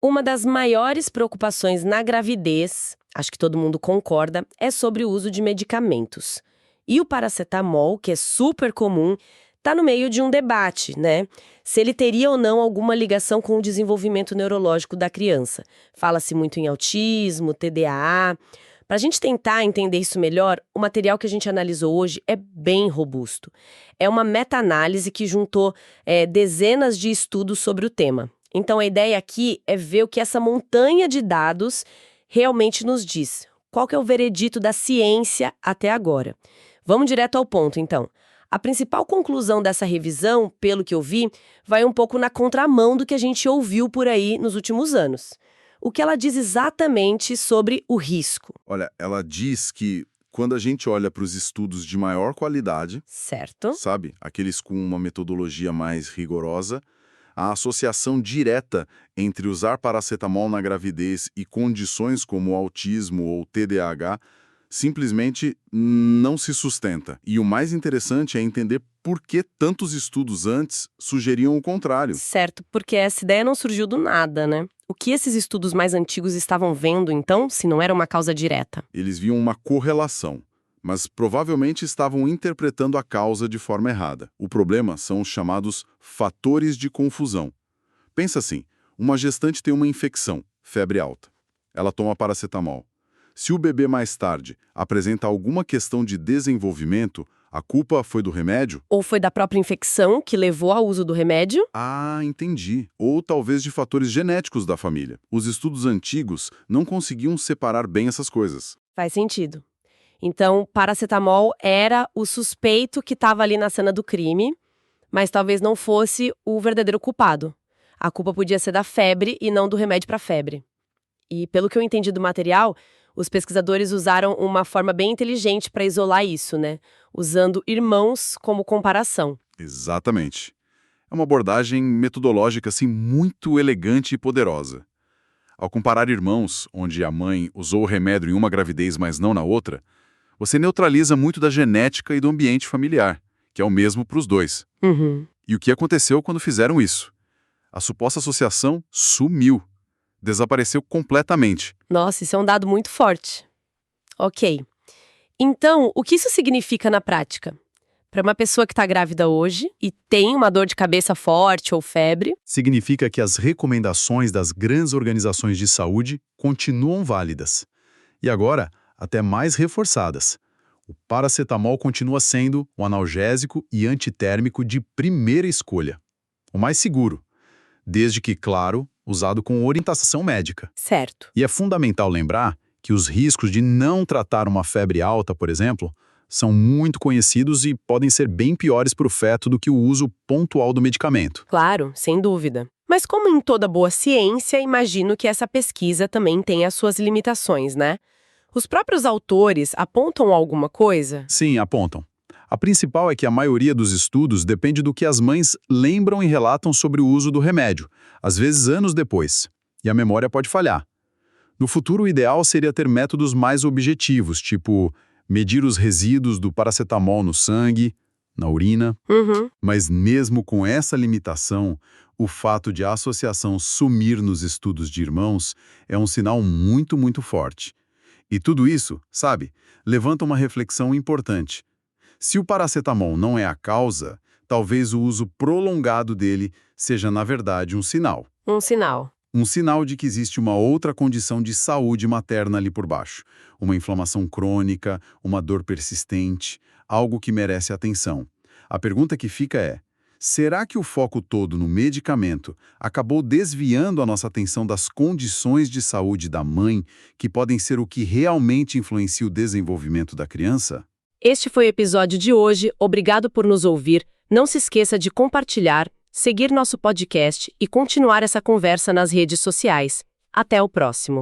Uma das maiores preocupações na gravidez, acho que todo mundo concorda, é sobre o uso de medicamentos. E o paracetamol, que é super comum, está no meio de um debate, né? Se ele teria ou não alguma ligação com o desenvolvimento neurológico da criança. Fala-se muito em autismo, TDAH. Para a gente tentar entender isso melhor, o material que a gente analisou hoje é bem robusto. É uma meta-análise que juntou dezenas de estudos sobre o tema. Então, a ideia aqui é ver o que essa montanha de dados realmente nos diz. Qual que é o veredito da ciência até agora? Vamos direto ao ponto, então. A principal conclusão dessa revisão, pelo que eu vi, vai um pouco na contramão do que a gente ouviu por aí nos últimos anos. O que ela diz exatamente sobre o risco. Olha, ela diz que quando a gente olha para os estudos de maior qualidade, Certo? sabe, aqueles com uma metodologia mais rigorosa, a associação direta entre usar paracetamol na gravidez e condições como autismo ou TDAH simplesmente não se sustenta. E o mais interessante é entender por que tantos estudos antes sugeriam o contrário. Certo, porque essa ideia não surgiu do nada, né? O que esses estudos mais antigos estavam vendo, então, se não era uma causa direta? Eles viam uma correlação, mas provavelmente estavam interpretando a causa de forma errada. O problema são os chamados fatores de confusão. Pensa assim, uma gestante tem uma infecção, febre alta. Ela toma paracetamol. Se o bebê mais tarde apresenta alguma questão de desenvolvimento, a culpa foi do remédio? Ou foi da própria infecção que levou ao uso do remédio? Ah, entendi. Ou talvez de fatores genéticos da família. Os estudos antigos não conseguiam separar bem essas coisas. Faz sentido. Então, paracetamol era o suspeito que estava ali na cena do crime, mas talvez não fosse o verdadeiro culpado. A culpa podia ser da febre e não do remédio para febre. E pelo que eu entendi do material, os pesquisadores usaram uma forma bem inteligente para isolar isso, né? Usando irmãos como comparação. Exatamente. É uma abordagem metodológica assim muito elegante e poderosa. Ao comparar irmãos, onde a mãe usou o remédio em uma gravidez, mas não na outra, você neutraliza muito da genética e do ambiente familiar, que é o mesmo para os dois. Uhum. E o que aconteceu quando fizeram isso? A suposta associação sumiu. Desapareceu completamente. Nossa, isso é um dado muito forte. Ok. Então, o que isso significa na prática? Para uma pessoa que está grávida hoje e tem uma dor de cabeça forte ou febre, Significa que as recomendações das grandes organizações de saúde continuam válidas. E agora, até mais reforçadas. O paracetamol continua sendo o analgésico e antitérmico de primeira escolha. O mais seguro, desde que, claro, usado com orientação médica. certo. E é fundamental lembrar que os riscos de não tratar uma febre alta, por exemplo, são muito conhecidos e podem ser bem piores para o feto do que o uso pontual do medicamento. Claro, sem dúvida. Mas como em toda boa ciência, imagino que essa pesquisa também tem as suas limitações, né? Os próprios autores apontam alguma coisa? Sim, apontam. A principal é que a maioria dos estudos depende do que as mães lembram e relatam sobre o uso do remédio, às vezes anos depois. E a memória pode falhar. No futuro, o ideal seria ter métodos mais objetivos, tipo medir os resíduos do paracetamol no sangue, na urina. Uhum. Mas mesmo com essa limitação, o fato de a associação sumir nos estudos de irmãos é um sinal muito, muito forte. E tudo isso, sabe, levanta uma reflexão importante. Se o paracetamol não é a causa, talvez o uso prolongado dele seja, na verdade, um sinal. Um sinal. Um sinal de que existe uma outra condição de saúde materna ali por baixo. Uma inflamação crônica, uma dor persistente, algo que merece atenção. A pergunta que fica é: será que o foco todo no medicamento acabou desviando a nossa atenção das condições de saúde da mãe, que podem ser o que realmente influencia o desenvolvimento da criança? Este foi o episódio de hoje. Obrigado por nos ouvir. Não se esqueça de compartilhar, seguir nosso podcast e continuar essa conversa nas redes sociais. Até o próximo.